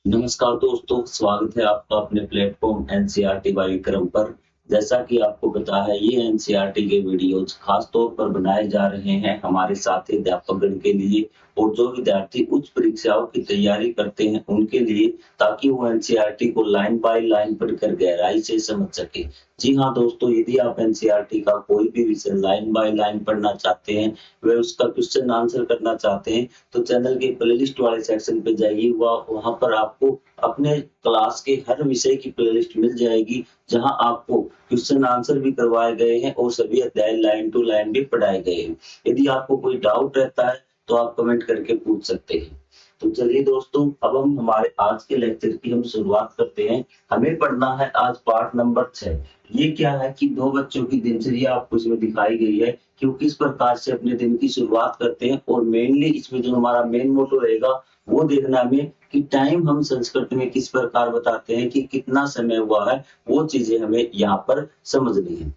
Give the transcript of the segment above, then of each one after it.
नमस्कार दोस्तों, स्वागत है आपका अपने प्लेटफ़ॉर्म एनसीईआरटी बाय विक्रम पर। जैसा कि आपको पता है, ये एनसीईआरटी के वीडियोज़ ख़ास तौर पर बनाए जा रहे हैं हमारे साथी अध्यापकगण के लिए और जो विद्यार्थी उच्च परीक्षाओं की तैयारी करते हैं, उनके लिए, ताकि वो एनसीईआरटी को लाइन बाय लाइन पढ़कर गहराई से समझ सकें। जी हाँ दोस्तों, यदि आप एनसीईआरटी का कोई भी विषय लाइन बाय लाइन पढ़ना चाहते हैं, व उसका क्वेश्चन आंसर करना चाहते हैं, तो चैनल के प्लेलिस्ट वाले सेक्शन पे जाइए, वहाँ पर आपको अपने क्लास के हर विषय की प्लेलिस्ट मिल जाएगी, जहां आपको क्वेश्चन आंसर भी करवाए गए हैं और सभी अध्याय लाइन टू लाइन भी पढ़ाए गए हैं। यदि आपको कोई डाउट रहता है, तो आप कमेंट करके पूछ सकते हैं। तो चलिए दोस्तों, अब हम हमारे आज के लेक्चर की हम शुरुआत करते हैं। हमें पढ़ना है आज पाठ नंबर 6। ये क्या है कि 2 बच्चों की दिनचर्या आपको इसमें दिखाई गई है कि वो किस प्रकार से अपने दिन की शुरुआत करते हैं, और मेनली इसमें जो हमारा मेन मोटो रहेगा, वो देखना हमें कि टाइम हम संस्कृत में किस प्रकार बताते हैं कि कितना समय हुआ है, वो चीजें हमें यहाँ पर समझनी है।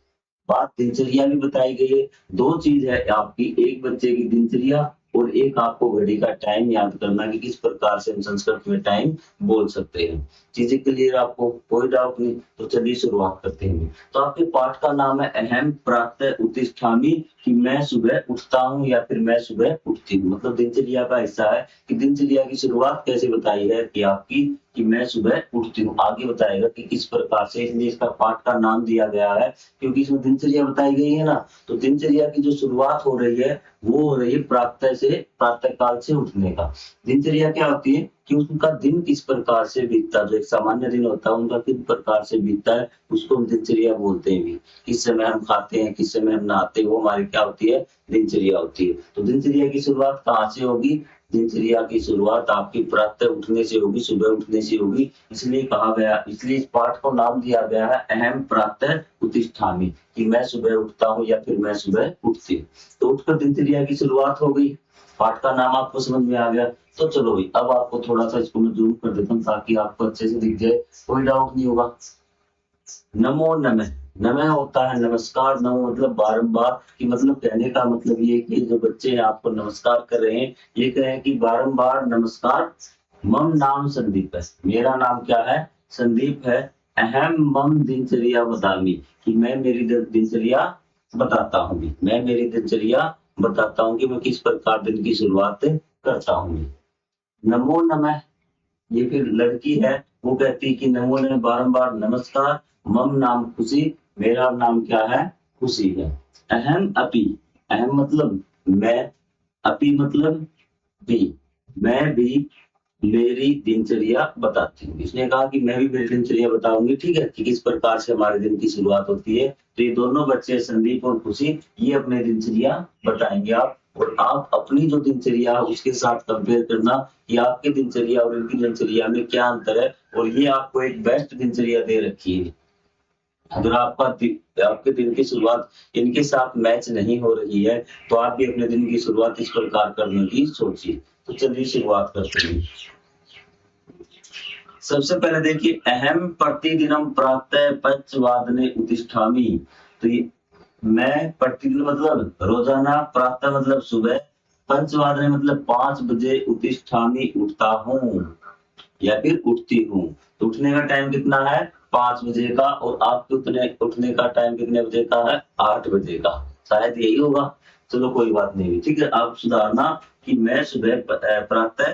बात दिनचर्या भी बताई गई है। 2 चीज है आपकी, एक बच्चे की दिनचर्या और एक आपको घड़ी का टाइम याद करना कि किस प्रकार से हम संस्कृत में टाइम बोल सकते हैं। चीजें क्लियर आपको? कोई डाउट नहीं? तो चलिए शुरुआत करते हैं। तो आपके पाठ का नाम है अहम प्रातः उत्तिष्ठामि, कि मैं सुबह उठता हूँ या फिर मैं सुबह उठती हूँ। मतलब दिनचर्या का हिस्सा है कि दिनचर्या की शुरुआत कैसे बताई है कि आपकी, कि मैं सुबह उठती हूँ। आगे बताएगा कि किस प्रकार से, इसलिए इसका पाठ का नाम दिया गया है, क्योंकि इसमें दिनचर्या बताई गई है ना। तो दिनचर्या की जो शुरुआत हो रही है, वो हो रही है प्रातः काल से उठने का। दिनचर्या क्या होती है कि उनका दिन किस प्रकार से बीतता है, जो एक सामान्य दिन होता है उनका किस प्रकार से बीतता है, उसको हम दिनचर्या बोलते हैं भी। किस समय हम खाते हैं, किस समय हम नहाते हैं, वो हमारी क्या होती है, दिनचर्या होती है। तो दिनचर्या की शुरुआत कहाँ से होगी? दिनचर्या की शुरुआत आपकी प्रातः उठने से होगी, सुबह उठने से होगी। इसलिए कहा गया, इसलिए इस पाठ को नाम दिया गया है अहम प्रातः उत्तिष्ठामि, कि मैं सुबह उठता हूँ या फिर मैं सुबह उठती हूँ। तो उठकर दिनचर्या की शुरुआत हो गई। पाठ का नाम आपको समझ में आ गया। तो चलो भाई, अब आपको थोड़ा सा इसको मैं जूम कर देता हूँ ताकि आपको अच्छे से दिख जाए, कोई डाउट नहीं होगा। नमो नमः, नमः होता है नमस्कार, नमो मतलब बारंबार, कि मतलब कहने का मतलब ये है कि जो बच्चे हैं आपको नमस्कार कर रहे हैं, ये कह रहे हैं कि बारंबार नमस्कार। मम नाम संदीप है, मेरा नाम क्या है? संदीप है। अहम मम दिनचर्या बतामी, कि मैं मेरी दिनचर्या बताता हूँ। मैं मेरी दिनचर्या बताता हूँ कि मैं किस प्रकार दिन की शुरुआत करता हूँ। नमो नमः, ये फिर लड़की है, वो कहती है कि नमो ने बारंबार नमस्कार। मम नाम खुशी, मेरा नाम क्या है? खुशी है। अहम अपि, अहम मतलब मैं, अपि मतलब भी, मैं भी मेरी दिनचर्या बताती हूँ। इसने कहा कि मैं भी मेरी दिनचर्या बताऊंगी, ठीक है, कि किस प्रकार से हमारे दिन की शुरुआत होती है। तो ये दोनों बच्चे संदीप और खुशी, ये अपने दिनचर्या बताएंगे आप, और आप अपनी जो दिनचर्या है उसके साथ कंपेयर करना कि आपकी दिनचर्या और इनकी दिनचर्या में क्या अंतर है, और ये आपको एक बेस्ट दिनचर्या दे रखी है। अगर आपके दिन की शुरुआत इनके साथ मैच नहीं हो रही है, तो आप भी अपने दिन की शुरुआत इस प्रकार करने की सोचिए। तो चलिए शुरुआत करते हैं। सबसे पहले देखिए, अहम प्रतिदिनम प्रातः पंचवादने उत्तिष्ठामि। तो ये मैं प्रतिदिन मतलब रोजाना, प्रातः मतलब सुबह, पंचवादने मतलब 5 बजे, उत्तिष्ठामि उठता हूँ या फिर उठती हूँ। तो उठने का टाइम कितना है? 5 बजे का, और आपके उठने का टाइम कितने बजे का है? 8 बजे का। शायद यही होगा। चलो कोई बात नहीं, ठीक है, आप सुधारना कि मैं सुबह प्रातः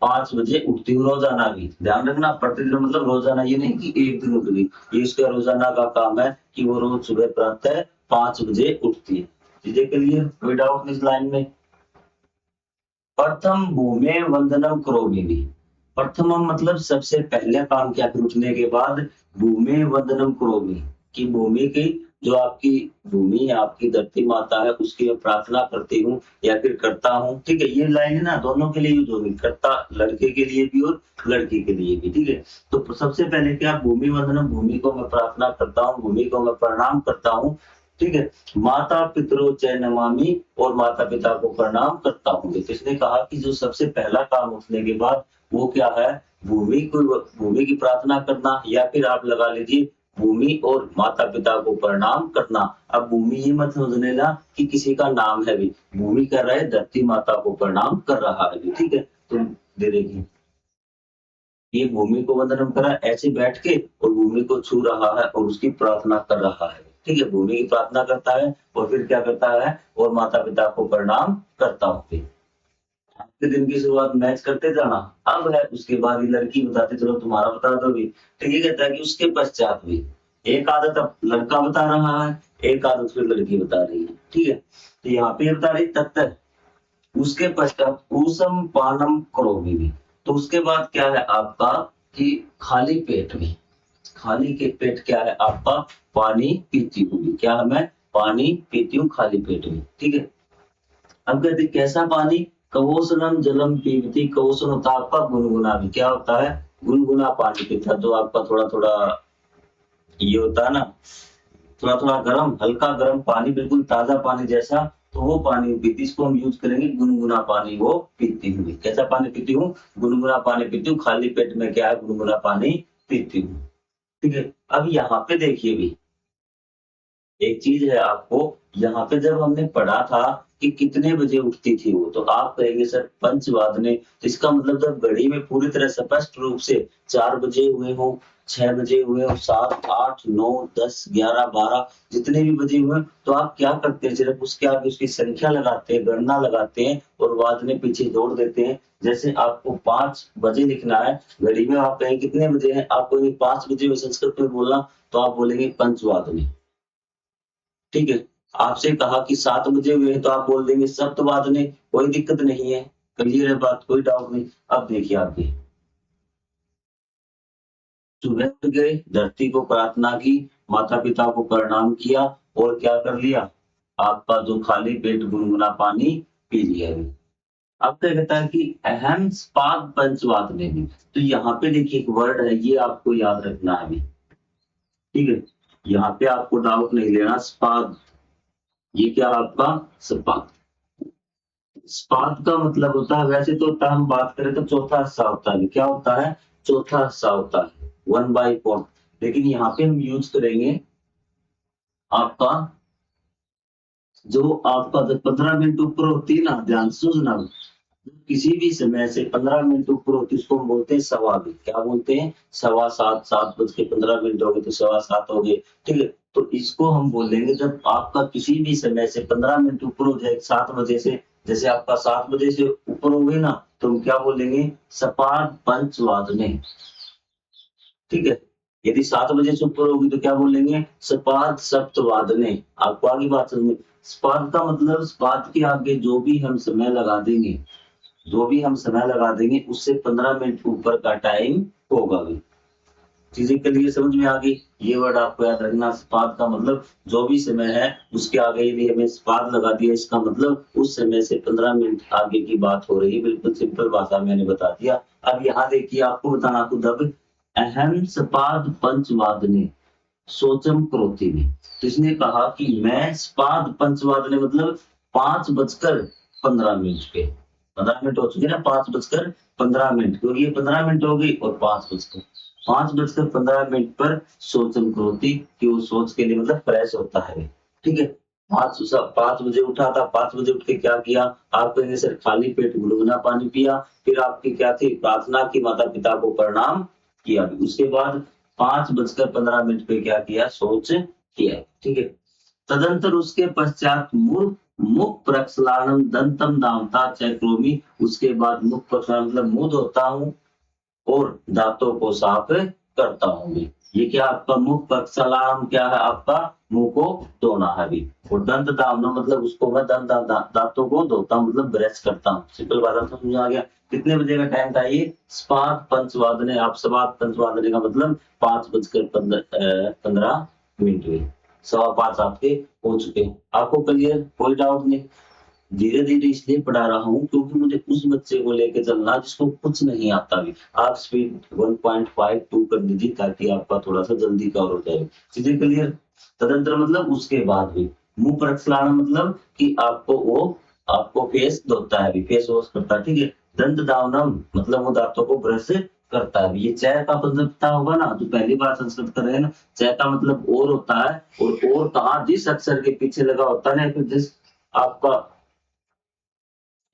5 बजे उठती हूँ रोजाना भी। ध्यान रखना, प्रतिदिन मतलब रोजाना, ये नहीं कि एक दिन उठ गई। ये इसका रोजाना का काम है कि वो रोज सुबह प्रातः 5 बजे उठती है। चीजें क्लियर? कोई डाउट नहीं इस लाइन में? प्रथम भूमे वंदनम करोमि। प्रथमम मतलब सबसे पहले काम क्या, फिर उठने के बाद भूमे वंदनम करोमि, कि भूमि की, जो आपकी भूमि है, आपकी धरती माता है, उसकी मैं प्रार्थना करती हूँ या फिर करता हूँ। ठीक है, ये लाइन है ना, दोनों के लिए यूज होगी, करता लड़के के लिए भी और लड़की के लिए भी। ठीक है, तो सबसे पहले क्या, भूमि वंदनम, भूमि को मैं प्रार्थना करता हूँ, भूमि को मैं प्रणाम करता हूँ। ठीक है, माता पितरो च नमामि, और माता पिता को प्रणाम करता हूँ। तो इसने कहा कि जो सबसे पहला काम उठने के बाद वो क्या है, भूमि की प्रार्थना करना, या फिर आप लगा लीजिए भूमि और माता पिता को प्रणाम करना। अब भूमि ये मत समझ लेना कि किसी का नाम है भी, भूमि कर रहा है, धरती माता को प्रणाम कर रहा है भी। ठीक है, तो दे देगी। ये भूमि को वंदनम करा ऐसे बैठ के और भूमि को छू रहा है और उसकी प्रार्थना कर रहा है। ठीक है, भूमि की प्रार्थना करता है और फिर क्या करता है और माता-पिता को प्रणाम करता हूँ। आपके दिन की शुरुआत मैच करते जाना। अब है उसके बाद ये लड़की बताती चलो तुम्हारा बता दो भी। तो ये कहता है कि उसके पश्चात भी एक आदत अब लड़का बता रहा है, एक आदत फिर लड़की बता रही है। ठीक है, तो यहाँ पे ये बता रही तत्त उसके पश्चात ऊसम पानम करोमि भी। तो उसके बाद क्या है आपका कि खाली पेट में, खाली के पेट क्या है आपका पानी पीती हूँ। क्या है मैं पानी पीती हूँ खाली पेट में। ठीक है, अब कहते हैं, कैसा पानी कवोसनम जलम पीबती कवोसन होता है आपका गुनगुना भी। क्या होता है गुनगुना पानी पीता जो आपका थोड़ा थोड़ा ये होता है ना थोड़ा थोड़ा गर्म हल्का गर्म पानी बिल्कुल ताजा पानी जैसा तो वो पानी पीती। इसको हम यूज करेंगे गुनगुना पानी वो पीती हुई। कैसा पानी पीती हूँ गुनगुना पानी पीती हूँ खाली पेट में क्या है गुनगुना पानी पीती हूँ। ठीक है, अब यहाँ पे देखिए भी एक चीज है आपको यहाँ पे जब हमने पढ़ा था कि कितने बजे उठती थी वो तो आप कहेंगे सर पंचवादने तो इसका मतलब जब घड़ी में पूरी तरह स्पष्ट रूप से 4 बजे हुए हो 6 बजे हुए हो 7 8 9 10 11 12 जितने भी बजे हुए तो आप क्या करते हैं सिर्फ उसके आगे उसकी संख्या लगाते हैं गणना लगाते हैं और वादने पीछे जोड़ देते हैं। जैसे आपको 5 बजे लिखना है घड़ी में आप कहें कितने बजे हैं आपको 5 बजे में संस्कृत में बोलना तो आप बोलेंगे पंचवादने। ठीक है, आपसे कहा कि 7 बजे हुए तो आप बोल देंगे सप्तवादने कोई दिक्कत नहीं है, क्लियर है बात कोई डाउट नहीं। अब देखिए आगे सुबह उठ गए, धरती को प्रार्थना की, माता-पिता को प्रणाम किया और क्या कर लिया? आपका जो खाली पेट गुनगुना पानी पी लिया है। अब क्या कहता है कि अहम स्पाद पंचवादने में, तो यहाँ पे देखिए एक वर्ड है ये आपको याद रखना है अभी, ठीक है? यहाँ पे आपको डाउट नहीं लेना स्पाद, ये क्या आपका स्पाद। स्पाद का मतलब होता है वैसे तो होता है हम बात करें तो चौथा हिस्सा होता है। क्या होता है? चौथा हिस्सा होता है 1/4 लेकिन यहाँ पे हम यूज करेंगे आपका जो आपका जब 15 मिनट ऊपर होती है ना ध्यान से सुनना किसी भी समय से 15 मिनट ऊपर होती है उसको हम बोलते हैं सवा भी। क्या बोलते हैं? सवा सात 7:15 हो गए तो सवा सात हो गए। ठीक है, तो इसको हम बोलेंगे जब आपका किसी भी समय से 15 मिनट ऊपर हो जाए 7 बजे से जैसे आपका 7 बजे से ऊपर हो गई ना तो हम क्या बोलेंगे सपाद पंचवादने। ठीक है, यदि 7 बजे से ऊपर होगी तो क्या बोलेंगे सपाद सप्तवादने। आपको आगे बात समझ में स्पाद का मतलब स्पाद के आगे जो भी हम समय लगा देंगे जो भी हम समय लगा देंगे उससे 15 मिनट ऊपर का टाइम होगा भी। चीजें क्लियर समझ में आ गई? ये वर्ड आपको याद रखना स्पाद का मतलब जो भी समय है उसके आगे यदि हमें स्पाद लगा दिया इसका मतलब उस समय से 15 मिनट आगे की बात हो रही है। बिल्कुल सिंपल भाषा में मैंने बता दिया। अब यहाँ देखिए आपको बताना खुद अब अहम स्पाद पंचवादने सोचम करोति में। तो इसने कहा कि मैं स्पाद पंचवादने मतलब 5:15 पे 15 मिनट हो चुके ना 5:15 क्योंकि ये 15 मिनट हो गई और 5:15 पर सोचम करोति कि वो सोच के लिए मतलब फ्रेश होता है। ठीक है, 5 बजे उठा था 5 बजे उठ के क्या किया आप कहेंगे सर खाली पेट गुनगुना पानी पिया फिर आपकी क्या थी प्रार्थना की माता पिता को प्रणाम किया उसके बाद 5:15 पे क्या किया सोच किया। ठीक है, तदंतर उसके पश्चात मुख प्रक्षालनम दंतम दामता चक्रोमी उसके बाद मुख प्रक्षालन मतलब मुंह धोता हूँ और दांतों को साफ करता हूँ भी। ये क्या आपका मुख प्रक्षालन क्या है आपका मुंह को धोना है भी और दंत दामना मतलब उसको मैं दांतों को धोता हूँ मतलब ब्रश करता हूँ। सिंपल बात समझ आ गया। कितने बजे का टाइम था ये स्पाद पंचवादने आप सवाद पंचवादने का मतलब 5:15 हुई 5:15 आपके हो चुके आपको क्लियर कोई डाउट नहीं। धीरे धीरे इसलिए पढ़ा रहा हूँ क्योंकि मुझे उस बच्चे को लेकर चलना जिसको कुछ नहीं आता भी। आप स्पीड 1.52 कर दीजिए ताकि आपका थोड़ा सा जल्दी कवर हो जाए। चीजें क्लियर? तदंतर मतलब उसके बाद भी मुंह प्रक्षालन मतलब कि आपको फेस धोता है फेस वॉश करता है। ठीक है, दंत दावनम मतलब वो दांतों को ब्रश करता है। ये चय का मतलब पता होगा ना जो पहली बार संस्कृत कर रहे हैं ना चय का मतलब और होता है और कहा जिस अक्षर के पीछे लगा होता है ना जिस आपका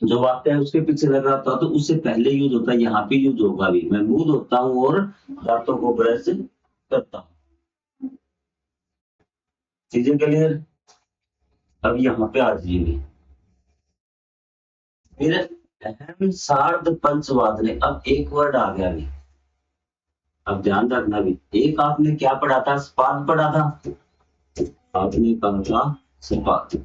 जो वाक्य है उसके पीछे लग रहा था तो उससे पहले यूज होता है, यहाँ पे यूज होगा भी। मैं मुंह धोता हूँ और दांतों को ब्रश करता हूँ। चीजें क्लियर? अब यहाँ पे आ जाइए फिर अहम सार्ध पंचवादने। अब एक वर्ड आ गया भी, अब ध्यान रखना भी। एक आपने क्या पढ़ा था? स्पाद पढ़ा था। आपने कहा था स्पाद।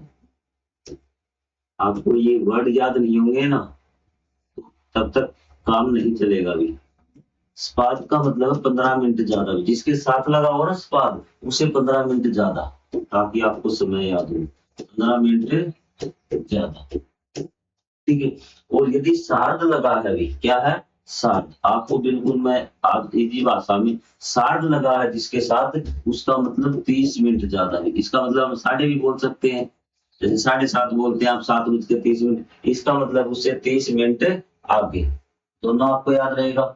आपको ये वर्ड याद नहीं होंगे ना तब तक काम नहीं चलेगा भी। स्पाद का मतलब 15 मिनट ज्यादा, जिसके साथ लगा हो ना स्पाद उसे 15 मिनट ज्यादा, ताकि आपको समय याद हो। 15 मिनट ज्यादा, ठीक है। और यदि सार्ध लगा है भी, क्या है? सार्ध। आपको बिल्कुल मैं आप इजी भाषा में, सार्ध लगा है जिसके साथ उसका मतलब 30 मिनट ज्यादा है। इसका मतलब हम साढ़े भी बोल सकते हैं, जैसे 7:30 बोलते हैं आप 7:30, इसका मतलब उससे 30 मिनट आगे। दोनों आपको याद रहेगा।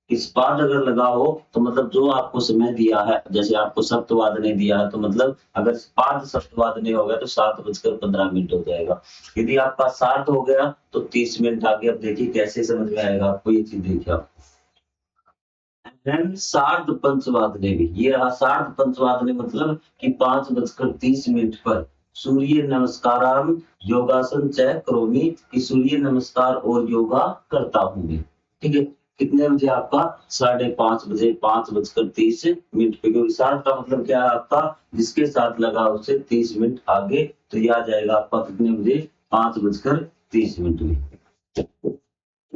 इस्पात अगर लगा हो तो मतलब जो आपको समय दिया है, जैसे आपको सप्तवाद ने दिया है तो मतलब अगर पाद सप्तवाद ने हो गया तो 7:15 हो जाएगा। यदि आपका 7 हो गया तो 30 मिनट आगे। अब देखिए कैसे समझ में आएगा आपको ये चीज। देखिए आप सार्ध पंचवादने भी, ये रहा सार्ध पंचवादने मतलब कि 5:30 पर सूर्य नमस्काराम योगासन च करोमि, कि सूर्य नमस्कार और योगा करता हूँ। ठीक है। कितने बजे? आपका 5:30 बजे, 5:30 पे। क्योंकि सार्ध का मतलब क्या है आपका? जिसके साथ लगा उससे 30 मिनट आगे। तो यह आ जाएगा आपका कितने बजे? 5:30 में।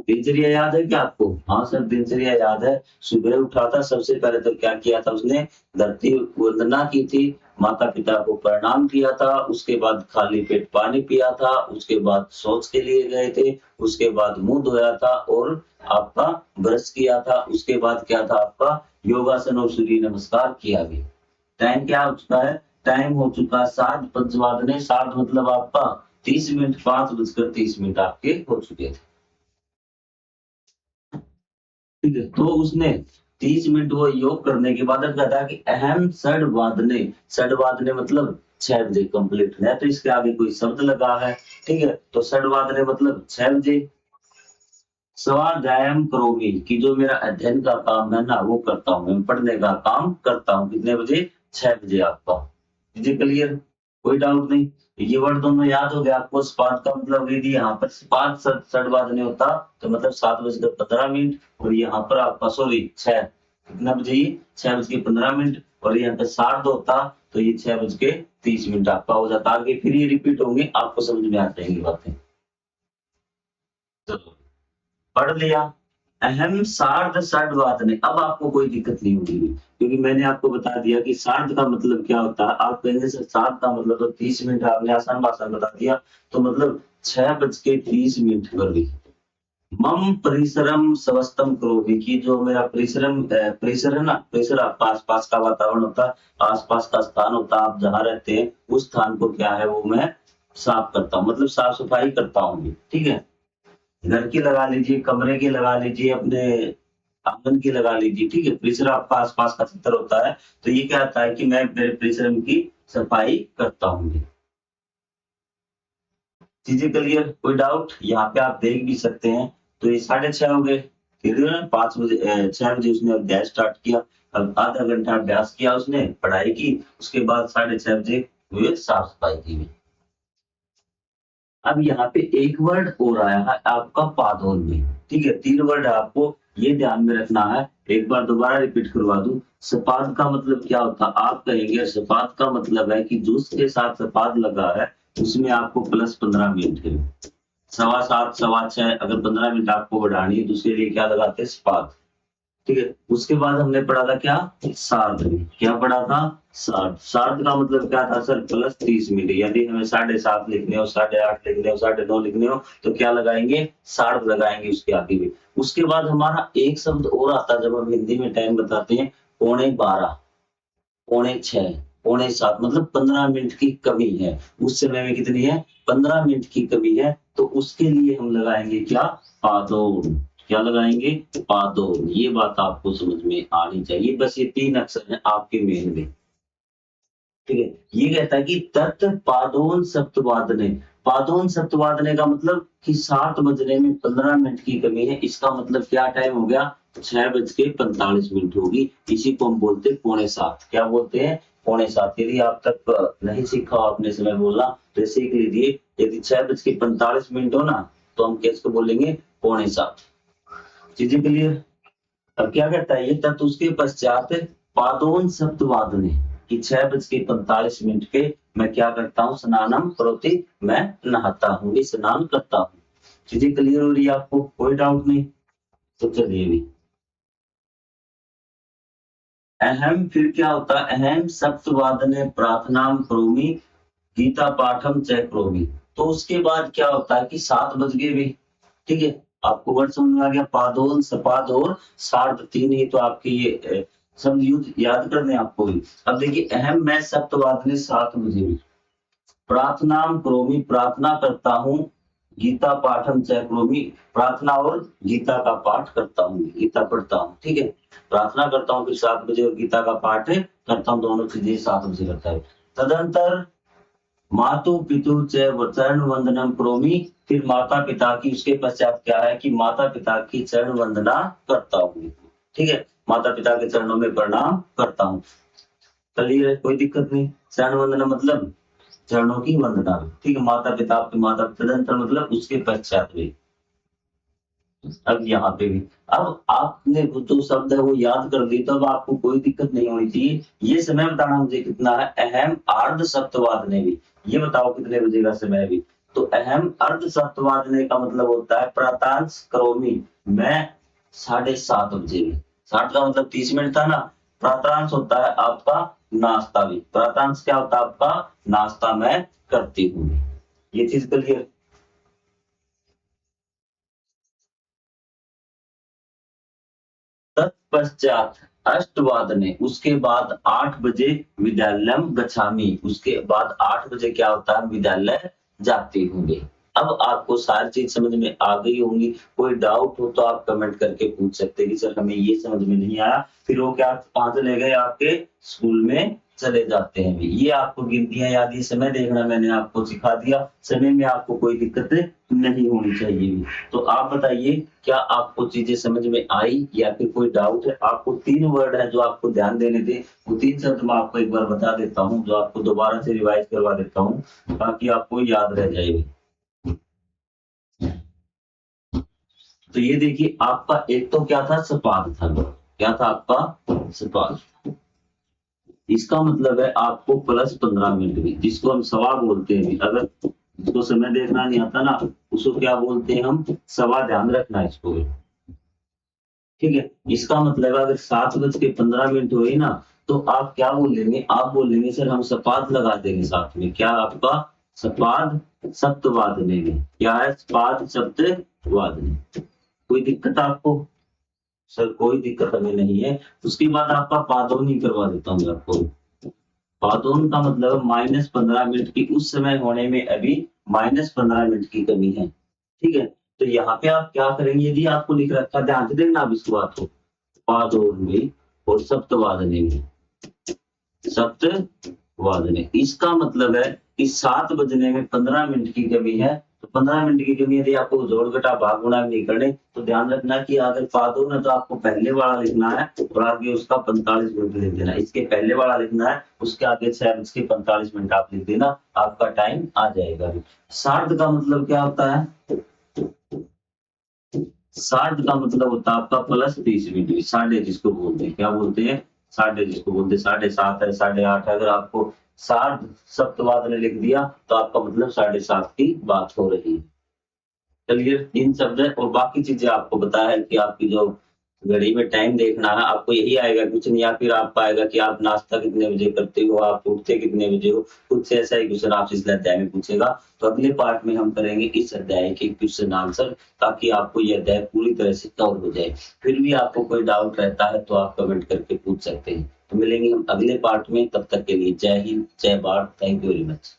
दिनचर्या याद है क्या आपको? हाँ सर, दिनचर्या याद है। सुबह उठा था, सबसे पहले तो क्या किया था उसने? धरती वंदना की थी, माता पिता को प्रणाम किया था, उसके बाद खाली पेट पानी पिया था, उसके बाद शौच के लिए गए थे, उसके बाद मुंह धोया था और आपका ब्रश किया था, उसके बाद क्या था आपका? योगासन और सूर्य नमस्कार किया भी। टाइम क्या हो चुका है? टाइम हो चुका है 7:05। 7 मतलब आपका 30 मिनट, 5:30 आपके हो चुके थे। ठीक है। तो उसने 30 मिनट वो योग करने के बाद कहता है कि अहम षड वादने मतलब 6 बजे कंप्लीट है। तो इसके आगे कोई शब्द लगा है, ठीक है। तो षड वादने मतलब 6 बजे। स्वाध्यायम करोगी, कि जो मेरा अध्ययन का काम है ना वो करता हूँ, मैं पढ़ने का काम करता हूँ। कितने बजे? 6 बजे आपका। जी क्लियर? कोई डाउट नहीं? ये वर्ड दोनों याद हो गया आपको। स्पात का मतलब यदि यहाँ पर स्पात षड होता तो मतलब 7:15, और यहाँ पर आपका सॉरी 6, कितना बजे? ये 6:15। और यहाँ पे 7 होता तो ये 6:30 आपका हो जाता। आगे फिर ये रिपीट होंगे, आपको समझ में आ जाएंगी बातें। चलो, पढ़ लिया। अहम सार्ध षडवादने। अब आपको कोई दिक्कत नहीं होगी, क्योंकि मैंने आपको बता दिया कि सार्ध का मतलब क्या होता है। आप कहेंगे सर सार्ध का मतलब तो 30 मिनट, आपने आसान भाषा में बता दिया। तो मतलब 6:30 पर भी मम परिसरम सवस्तम करोगे, कि जो मेरा परिसर है ना, परिसर आपका आसपास का वातावरण होता है, आसपास का स्थान होता है, आप जहाँ रहते हैं उस स्थान को क्या है वो मैं साफ करता हूँ, मतलब साफ सफाई करता हूँ। ठीक है। घर की लगा लीजिए, कमरे की लगा लीजिए, अपने आंगन की लगा लीजिए। ठीक है। परिसर आपका आसपास का क्षेत्र होता है। तो ये क्या होता है कि मैं मेरे परिसर की सफाई करता हूँ। चीजें क्लियर? कोई डाउट? यहाँ पे आप देख भी सकते हैं। तो ये 6:30 हो गए। फिर 5 बजे 6 बजे उसने अभ्यास स्टार्ट किया। अब आधा घंटा अभ्यास किया उसने, पढ़ाई की, उसके बाद 6:30 बजे हुए साफ सफाई की। अब यहाँ पे एक वर्ड और आया है आपका पादोन में। ठीक है। 3 वर्ड है, आपको ये ध्यान में रखना है। एक बार दोबारा रिपीट करवा दूं। सपाद का मतलब क्या होता है? आप कहेंगे सपाद का मतलब है कि जिसके साथ सपाद लगा है उसमें आपको प्लस 15 मिनट है। 7:15, 6:15, अगर 15 मिनट आपको बढ़ानी है तो उसके लिए क्या लगाते हैं? स्पाद। ठीक है। उसके बाद हमने पढ़ा था क्या? सार्ध में। क्या पढ़ा था? सार्ध। सार्ध का मतलब क्या था सर? Plus 30 minute. यदि हमें 7:30 लिखने हो, 8:30 लिखने हो, 9:30 लिखने हो तो क्या लगाएंगे? सार्ध लगाएंगे उसके आगे भी। उसके बाद हमारा एक शब्द और आता है जब हम हिंदी में टाइम बताते हैं, 11:15, 6:45, 7:45, मतलब 15 मिनट की कमी है। उस समय में कितनी है? 15 मिनट की कमी है। तो उसके लिए हम लगाएंगे क्या? पादोन। क्या लगाएंगे? पादोन। ये बात आपको समझ में आनी चाहिए। बस ये 3 अक्षर हैं आपके मेन में। ठीक है। ये कहता है कि तत् पादोन सप्तवादने। पादोन सप्तवादने का मतलब कि 7 बजने में 15 मिनट की कमी है। इसका मतलब क्या टाइम हो गया, 6:45 होगी। इसी को हम बोलते हैं 6:45। क्या बोलते हैं, 6:45। यदि आप तक नहीं सीखा हो आपने समय बोलना तो सीख लीजिए। यदि 6:45 हो ना तो हम कैसे बोलेंगे, 6:45। चीजें क्लियर। अब क्या कहता है ये तत्व उसके पश्चात पादोन सप्तवादने कि 6:45 पे मैं क्या करता हूँ, स्नानम करोति, मैं नहाता हूँ, स्नान करता हूँ। चीजें क्लियर हो रही है आपको, कोई डाउट नहीं। तो चलिए भी अहम, फिर क्या होता है, अहम सप्तवादने प्रार्थनाम करोमि गीता पाठम च करोमि। तो उसके बाद क्या होता है कि 7 बज गए भी, ठीक है। आपको वर्ड समझ में आ गया, पादोन सपाद और सार्ध, 3 ही तो आपके ये शब्द यूज याद करने आपको भी। अब देखिए अहम मैं सप्तवादने 7 बजे भी प्रार्थनाम करोमि, प्रार्थना करता हूँ, गीता पाठम च करोमि, प्रार्थना और गीता का पाठ करता हूँ, गीता पढ़ता हूँ, ठीक है। प्रार्थना करता हूँ फिर 7 बजे और गीता का पाठ करता हूँ, दोनों चीजें 7 बजे करता है। तदंतर मातु पितु च चरण वंदनम करोमि, फिर माता पिता की, उसके पश्चात क्या है कि माता पिता की चरण वंदना करता हूँ, ठीक है। माता पिता के चरणों में प्रणाम करता हूँ। क्लियर है, कोई दिक्कत नहीं। चरण वंदना मतलब चरणों की वंदना, ठीक है। माता पिता, आपके माता तदंतर मतलब उसके पश्चात भी। अब यहाँ पे भी, अब आपने जो शब्द है वो याद कर ली तो अब आपको कोई दिक्कत नहीं होनी चाहिए। ये समय बताना मुझे कितना है, अहम अर्ध सप्तवादने भी, ये बताओ कितने बजे का समय भी। तो अहम अर्ध सप्तवादने का मतलब होता है प्रातांश करोमि, मैं 7:30 बजे भी। 60 का मतलब 30 मिनट था ना। प्रातांश होता है आपका नाश्ता भी, प्रातांश क्या होता है आपका, नाश्ता मैं करती हूँ। ये चीज क्लियर। तत्पश्चात अष्टवादने, उसके बाद 8 बजे विद्यालयम गच्छामि, उसके बाद 8 बजे क्या होता है, विद्यालय जाते होंगे। अब आपको सारी चीज समझ में आ गई होंगी। कोई डाउट हो तो आप कमेंट करके पूछ सकते हैं कि सर हमें ये समझ में नहीं आया, फिर वो क्या कहाँ चले गए, आपके स्कूल में चले जाते हैं। ये आपको गिनतियां याद, ये समय देखना मैंने आपको सिखा दिया, समय में आपको कोई दिक्कत नहीं होनी चाहिए। तो आप बताइए क्या आपको चीजें समझ में आई या फिर कोई डाउट है। आपको 3 वर्ड है जो आपको ध्यान देने थे, वो 3 शब्द मैं आपको एक बार बता देता हूँ, जो आपको दोबारा से रिवाइज करवा देता हूँ ताकि आपको याद रह जाए। तो ये देखिए आपका एक तो क्या था, सपाद था, क्या था आपका, सपाद। इसका मतलब है आपको प्लस 15 मिनट भी, जिसको हम सवा बोलते हैं। अगर जिसको समय देखना नहीं आता ना उसको क्या बोलते हैं हम, सवा, ध्यान रखना है इसको भी, ठीक है। इसका मतलब अगर 7:15 हुए ना तो आप क्या बोल लेंगे, आप बोल लेंगे सर हम सपाद लगा देंगे साथ में, क्या आपका सपाद सप्तवादने में, क्या है सपाद सप्तवादने। कोई दिक्कत आपको, सर कोई दिक्कत हमें नहीं है। उसके बाद आपका पादोनी करवा देता हूँ आपको। पादोन का मतलब -15 मिनट की, उस समय होने में अभी -15 मिनट की कमी है, ठीक है। तो यहाँ पे आप क्या करेंगे, यदि आपको लिख रखा, ध्यान से देखना आप इस बात को, पादोन में और सप्तवादने में, सप्तवादने, इसका मतलब है कि 7 बजने में 15 मिनट की कमी है। तो 15 मिनट की कमी, यदि आपको जोड़ घटा भाग गुणा नहीं करने तो ध्यान रखना कि अगर पादोन है तो आपको पहले वाला लिखना है और आगे उसका 45 मिनट लिख देना। इसके पहले वाला लिखना है, उसके आगे 6:45 आप लिख देना, आपका टाइम आ जाएगा। सार्ध का मतलब क्या होता है, सार्ध का मतलब होता है आपका प्लस 30 मिनट, साढ़े जिसको बोलते हैं, क्या बोलते हैं, साढ़े जिसको बोलते हैं। 7:30 है, 8:30 है, अगर आपको सार्ध सप्तवाद ने लिख दिया तो आपका मतलब 7:30 की बात हो रही है। चलिए 3 शब्द है और बाकी चीजें आपको बताया है कि आपकी जो घड़ी में टाइम देखना है, आपको यही आएगा कुछ नहीं, या फिर आपको आएगा कि आप नाश्ता कितने बजे करते हो, आप उठते कितने बजे हो, कुछ ऐसा ही क्वेश्चन आपसे इस अध्याय में पूछेगा। तो अगले पार्ट में हम करेंगे इस अध्याय के क्वेश्चन आंसर, ताकि आपको ये अध्याय पूरी तरह से कवर हो जाए। फिर भी आपको कोई डाउट रहता है तो आप कमेंट करके पूछ सकते हैं। तो मिलेंगे हम अगले पार्ट में, तब तक के लिए जय हिंद, जय Bharat, thank you very much.